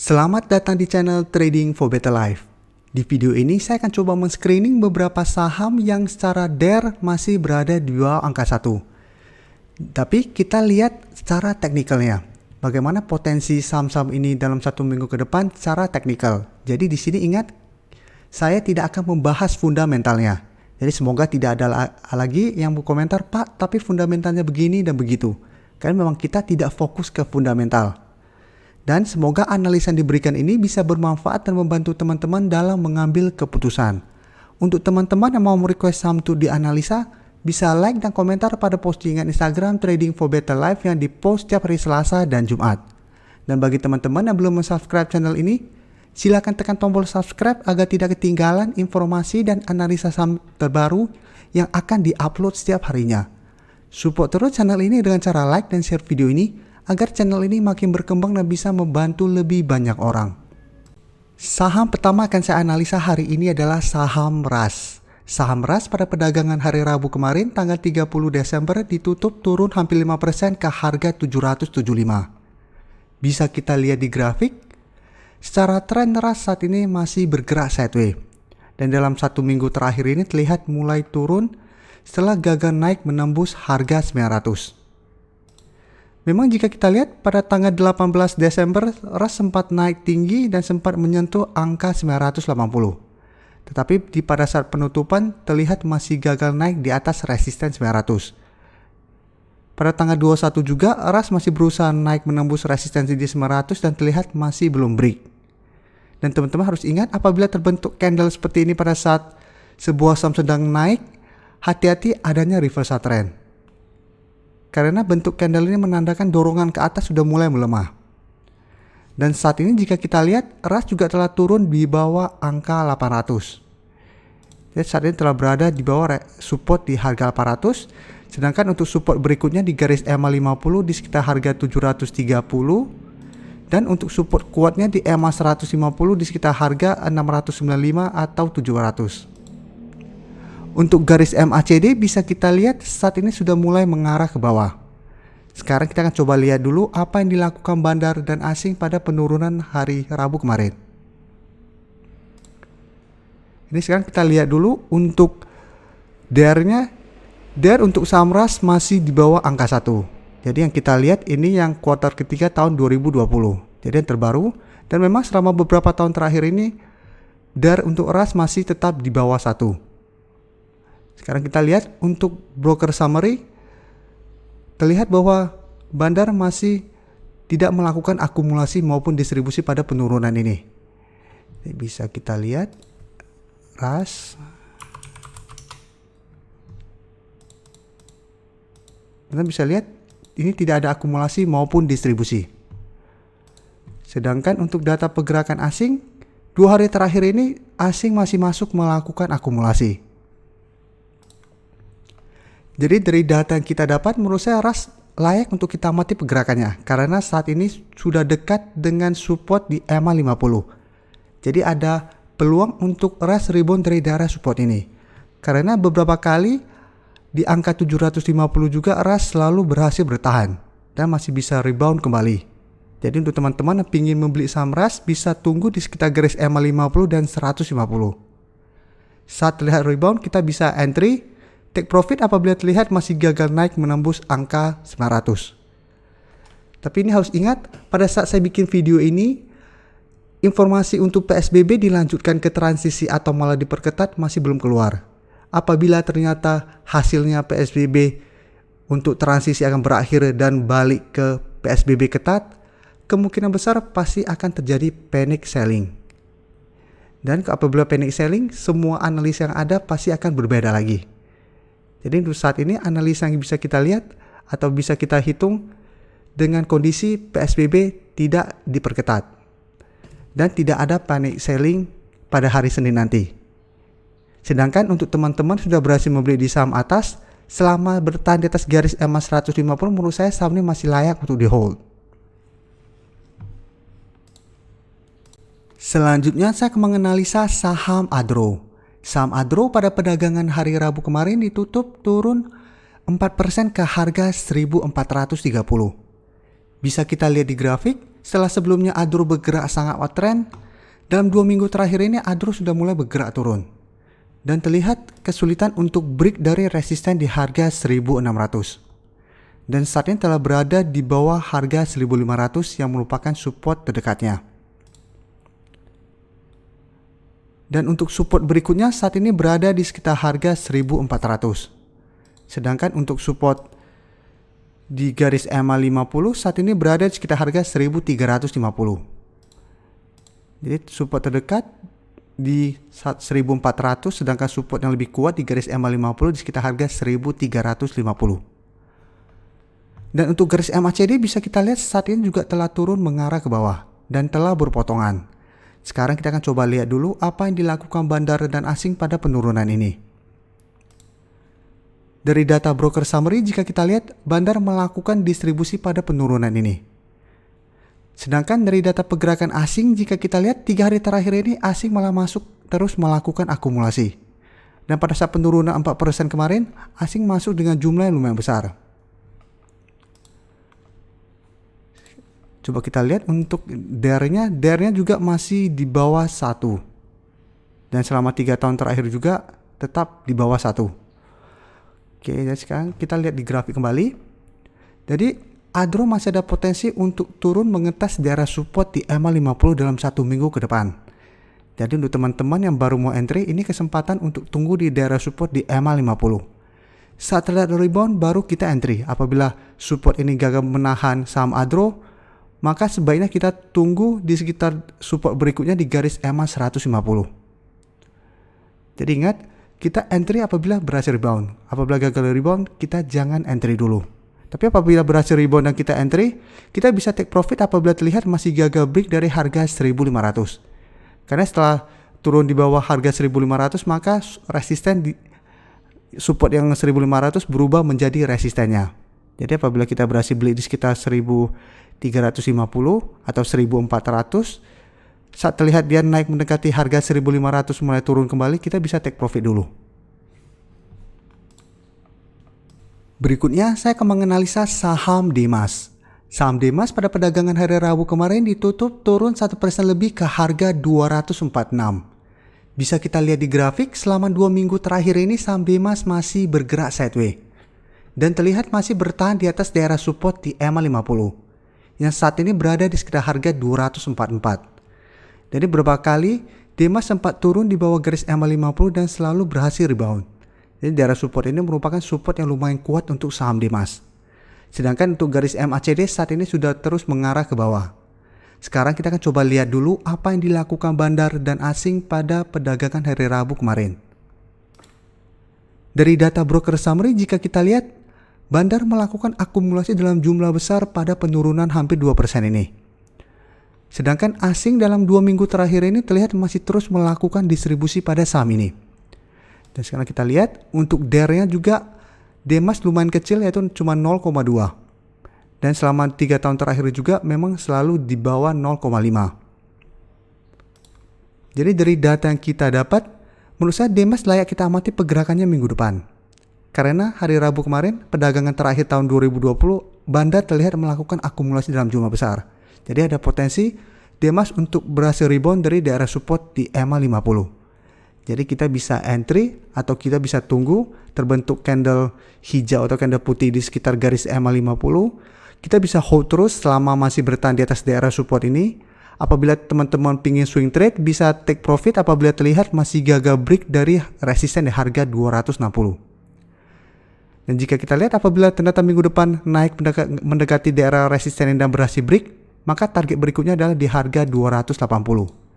Selamat datang di channel Trading for Better Life. Di video ini saya akan coba men-screening beberapa saham yang secara DER masih berada di bawah angka 1. Tapi kita lihat secara teknikalnya. Bagaimana potensi saham-saham ini dalam satu minggu ke depan secara teknikal. Jadi di sini ingat, saya tidak akan membahas fundamentalnya. Jadi semoga tidak ada lagi yang berkomentar, Pak, tapi fundamentalnya begini dan begitu. Karena memang kita tidak fokus ke fundamental. Dan semoga analisa yang diberikan ini bisa bermanfaat dan membantu teman-teman dalam mengambil keputusan. Untuk teman-teman yang mau merequest saham itu dianalisa, bisa like dan komentar pada postingan Instagram Trading for Better Life yang dipost setiap hari Selasa dan Jumat. Dan bagi teman-teman yang belum subscribe channel ini, silakan tekan tombol subscribe agar tidak ketinggalan informasi dan analisa saham terbaru yang akan diupload setiap harinya. Support terus channel ini dengan cara like dan share video ini, agar channel ini makin berkembang dan bisa membantu lebih banyak orang. Saham pertama akan saya analisa hari ini adalah saham RAS. Saham RAS pada perdagangan hari Rabu kemarin tanggal 30 Desember ditutup turun hampir 5% ke harga 775. Bisa kita lihat di grafik, secara tren RAS saat ini masih bergerak sideways. Dan dalam satu minggu terakhir ini terlihat mulai turun setelah gagal naik menembus harga 900. Memang jika kita lihat pada tanggal 18 Desember RAS sempat naik tinggi dan sempat menyentuh angka 980. Tetapi pada saat penutupan terlihat masih gagal naik di atas resisten 900. Pada tanggal 21 juga RAS masih berusaha naik menembus resistensi di 900 dan terlihat masih belum break. Dan teman-teman harus ingat, apabila terbentuk candle seperti ini pada saat sebuah saham sedang naik, hati-hati adanya reversal trend. Karena bentuk candle ini menandakan dorongan ke atas sudah mulai melemah. Dan saat ini jika kita lihat, RAS juga telah turun di bawah angka 800. Jadi saat ini telah berada di bawah support di harga 800. Sedangkan untuk support berikutnya di garis EMA 50 di sekitar harga 730. Dan untuk support kuatnya di EMA 150 di sekitar harga 695 atau 700. Untuk garis MACD bisa kita lihat saat ini sudah mulai mengarah ke bawah. Sekarang kita akan coba lihat dulu apa yang dilakukan bandar dan asing pada penurunan hari Rabu kemarin. Ini sekarang kita lihat dulu untuk DER-nya. DER untuk saham RAS masih di bawah angka 1. Jadi yang kita lihat ini yang kuartal ketiga tahun 2020. Jadi yang terbaru. Dan memang selama beberapa tahun terakhir ini DER untuk RAS masih tetap di bawah 1. Sekarang kita lihat untuk broker summary, terlihat bahwa bandar masih tidak melakukan akumulasi maupun distribusi pada penurunan ini. Jadi bisa kita lihat RAS. Kita bisa lihat ini tidak ada akumulasi maupun distribusi. Sedangkan untuk data pergerakan asing, 2 hari terakhir ini asing masih masuk melakukan akumulasi. Jadi dari data yang kita dapat, menurut saya RAS layak untuk kita amati pergerakannya. Karena saat ini sudah dekat dengan support di EMA 50. Jadi ada peluang untuk RAS rebound dari daerah support ini. Karena beberapa kali di angka 750 juga RAS selalu berhasil bertahan. Dan masih bisa rebound kembali. Jadi untuk teman-teman yang ingin membeli saham RAS, bisa tunggu di sekitar garis EMA 50 dan 150. Saat terlihat rebound, kita bisa entry. Take profit apabila terlihat masih gagal naik menembus angka 900. Tapi ini harus ingat, pada saat saya bikin video ini, informasi untuk PSBB dilanjutkan ke transisi atau malah diperketat masih belum keluar. Apabila ternyata hasilnya PSBB untuk transisi akan berakhir dan balik ke PSBB ketat, kemungkinan besar pasti akan terjadi panic selling. Dan apabila panic selling, semua analisa yang ada pasti akan berbeda lagi. Jadi untuk saat ini analisa yang bisa kita lihat atau bisa kita hitung dengan kondisi PSBB tidak diperketat dan tidak ada panic selling pada hari Senin nanti. Sedangkan untuk teman-teman sudah berhasil membeli di saham atas, selama bertahan di atas garis EMA 150, menurut saya saham ini masih layak untuk di hold. Selanjutnya saya akan menganalisa saham Adro. Saham Adro pada perdagangan hari Rabu kemarin ditutup turun 4% ke harga 1430. Bisa kita lihat di grafik, setelah sebelumnya ADRO bergerak sangat uptrend, dalam 2 minggu terakhir ini ADRO sudah mulai bergerak turun. Dan terlihat kesulitan untuk break dari resisten di harga 1600. Dan saat ini telah berada di bawah harga 1500 yang merupakan support terdekatnya. Dan untuk support berikutnya saat ini berada di sekitar harga 1400. Sedangkan untuk support di garis EMA 50 saat ini berada di sekitar harga 1350. Jadi support terdekat di 1400, sedangkan support yang lebih kuat di garis EMA 50 di sekitar harga 1350. Dan untuk garis MACD bisa kita lihat saat ini juga telah turun mengarah ke bawah dan telah berpotongan. Sekarang kita akan coba lihat dulu apa yang dilakukan bandar dan asing pada penurunan ini. Dari data broker summary jika kita lihat bandar melakukan distribusi pada penurunan ini. Sedangkan dari data pergerakan asing jika kita lihat 3 hari terakhir ini asing malah masuk terus melakukan akumulasi. Dan pada saat penurunan 4% kemarin asing masuk dengan jumlah yang lumayan besar. Coba kita lihat untuk DER-nya juga masih di bawah 1. Dan selama 3 tahun terakhir juga tetap di bawah 1. Oke, jadi sekarang kita lihat di grafik kembali. Jadi ADRO masih ada potensi untuk turun mengetas daerah support di EMA 50 dalam 1 minggu ke depan. Jadi untuk teman-teman yang baru mau entry, ini kesempatan untuk tunggu di daerah support di EMA 50. Saat terlihat rebound baru kita entry. Apabila support ini gagal menahan saham ADRO, maka sebaiknya kita tunggu di sekitar support berikutnya di garis EMA 150. Jadi ingat, kita entry apabila berhasil rebound. Apabila gagal rebound, kita jangan entry dulu. Tapi apabila berhasil rebound dan kita entry, kita bisa take profit apabila terlihat masih gagal break dari harga 1500. Karena setelah turun di bawah harga 1500, maka resisten di support yang 1500 berubah menjadi resistennya. Jadi apabila kita berhasil beli di sekitar 1350 atau 1400, saat terlihat dia naik mendekati harga 1500 mulai turun kembali, kita bisa take profit dulu. Berikutnya saya akan menganalisa saham Demas. Saham Demas pada perdagangan hari Rabu kemarin ditutup turun 1% lebih ke harga 246. Bisa kita lihat di grafik, selama 2 minggu terakhir ini saham Demas masih bergerak sideways. Dan terlihat masih bertahan di atas daerah support di EMA 50 yang saat ini berada di sekitar harga 244. Jadi beberapa kali Demas sempat turun di bawah garis EMA 50 dan selalu berhasil rebound. Jadi daerah support ini merupakan support yang lumayan kuat untuk saham Demas. Sedangkan untuk garis MACD saat ini sudah terus mengarah ke bawah. Sekarang kita akan coba lihat dulu apa yang dilakukan bandar dan asing pada perdagangan hari Rabu kemarin. Dari data broker summary jika kita lihat, bandar melakukan akumulasi dalam jumlah besar pada penurunan hampir 2% ini. Sedangkan asing dalam 2 minggu terakhir ini terlihat masih terus melakukan distribusi pada saham ini. Dan sekarang kita lihat untuk DER-nya juga Demas lumayan kecil yaitu cuma 0,2. Dan selama 3 tahun terakhir juga memang selalu di bawah 0,5. Jadi dari data yang kita dapat, menurut saya Demas layak kita amati pergerakannya minggu depan. Karena hari Rabu kemarin, perdagangan terakhir tahun 2020, bandar terlihat melakukan akumulasi dalam jumlah besar. Jadi ada potensi Demas untuk berhasil rebound dari daerah support di EMA 50. Jadi kita bisa entry atau kita bisa tunggu terbentuk candle hijau atau candle putih di sekitar garis EMA 50. Kita bisa hold terus selama masih bertahan di atas daerah support ini. Apabila teman-teman pingin swing trade, bisa take profit apabila terlihat masih gagal break dari resisten di harga 260. Dan jika kita lihat apabila ternyata minggu depan naik mendekati daerah resisten dan berhasil break, maka target berikutnya adalah di harga 280.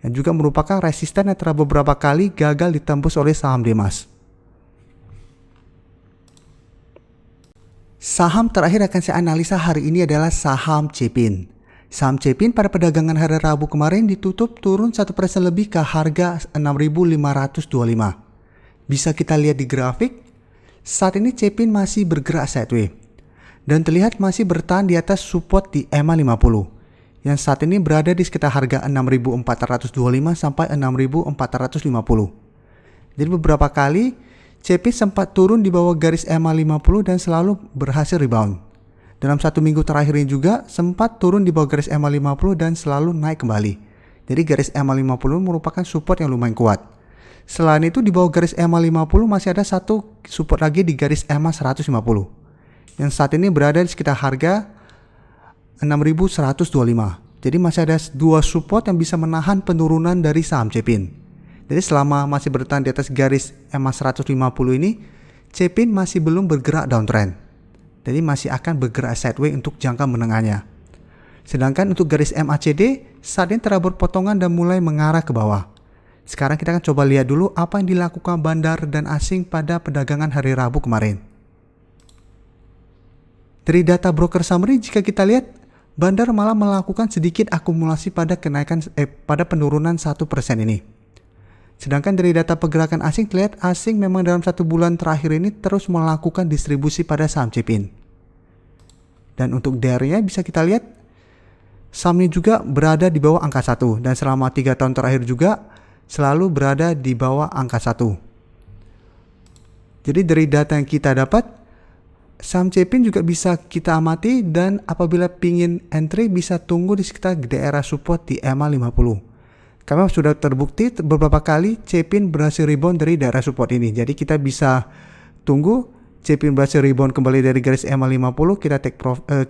Yang juga merupakan resisten yang telah beberapa kali gagal ditembus oleh saham Demas. Saham terakhir akan saya analisa hari ini adalah saham Cepin. Saham Cepin pada perdagangan hari Rabu kemarin ditutup turun 1% lebih ke harga 6.525. Bisa kita lihat di grafik. Saat ini Cepin masih bergerak sideways dan terlihat masih bertahan di atas support di EMA 50 yang saat ini berada di sekitar harga 6.425 sampai 6.450. Jadi beberapa kali Cepin sempat turun di bawah garis EMA 50 dan selalu berhasil rebound. Dalam 1 minggu terakhir ini juga sempat turun di bawah garis EMA 50 dan selalu naik kembali. Jadi garis EMA 50 merupakan support yang lumayan kuat. Selain itu di bawah garis EMA 50 masih ada satu support lagi di garis EMA 150 yang saat ini berada di sekitar harga 6.125. Jadi masih ada dua support yang bisa menahan penurunan dari saham Cepin. Jadi selama masih bertahan di atas garis EMA 150 ini, Cepin masih belum bergerak downtrend. Jadi masih akan bergerak sideways untuk jangka menengahnya. Sedangkan untuk garis MACD saat ini telah berpotongan dan mulai mengarah ke bawah. Sekarang kita akan coba lihat dulu apa yang dilakukan bandar dan asing pada perdagangan hari Rabu kemarin. Dari data broker summary jika kita lihat, bandar malah melakukan sedikit akumulasi pada pada penurunan 1% ini. Sedangkan dari data pergerakan asing terlihat asing memang dalam 1 bulan terakhir ini terus melakukan distribusi pada saham Cepin. Dan untuk DR-nya bisa kita lihat sahamnya juga berada di bawah angka 1 dan selama 3 tahun terakhir juga selalu berada di bawah angka 1. Jadi dari data yang kita dapat, saham Cepin juga bisa kita amati dan apabila pingin entry bisa tunggu di sekitar daerah support di EMA 50. Karena sudah terbukti beberapa kali Cepin berhasil rebound dari daerah support ini. Jadi kita bisa tunggu Cepin berhasil rebound kembali dari garis EMA 50,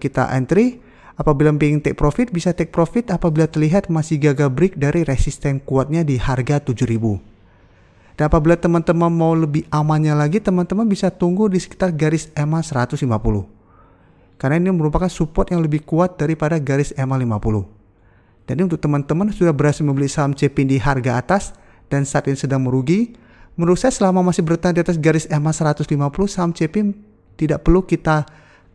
kita entry. Apabila ingin take profit bisa take profit apabila terlihat masih gagal break dari resisten kuatnya di harga 7.000. Dan apabila teman-teman mau lebih amannya lagi, teman-teman bisa tunggu di sekitar garis EMA 150. Karena ini merupakan support yang lebih kuat daripada garis EMA 50. Jadi untuk teman-teman sudah berhasil membeli saham Cepin di harga atas dan saat ini sedang merugi, menurut saya selama masih bertahan di atas garis EMA 150, saham Cepin tidak perlu kita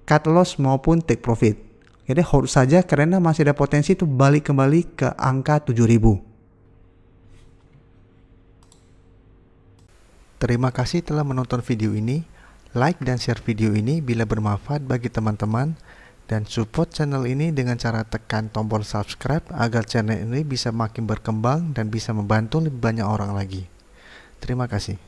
cut loss maupun take profit. Jadi hold saja karena masih ada potensi itu balik kembali ke angka 7.000. Terima kasih telah menonton video ini. Like dan share video ini bila bermanfaat bagi teman-teman. Dan support channel ini dengan cara tekan tombol subscribe agar channel ini bisa makin berkembang dan bisa membantu lebih banyak orang lagi. Terima kasih.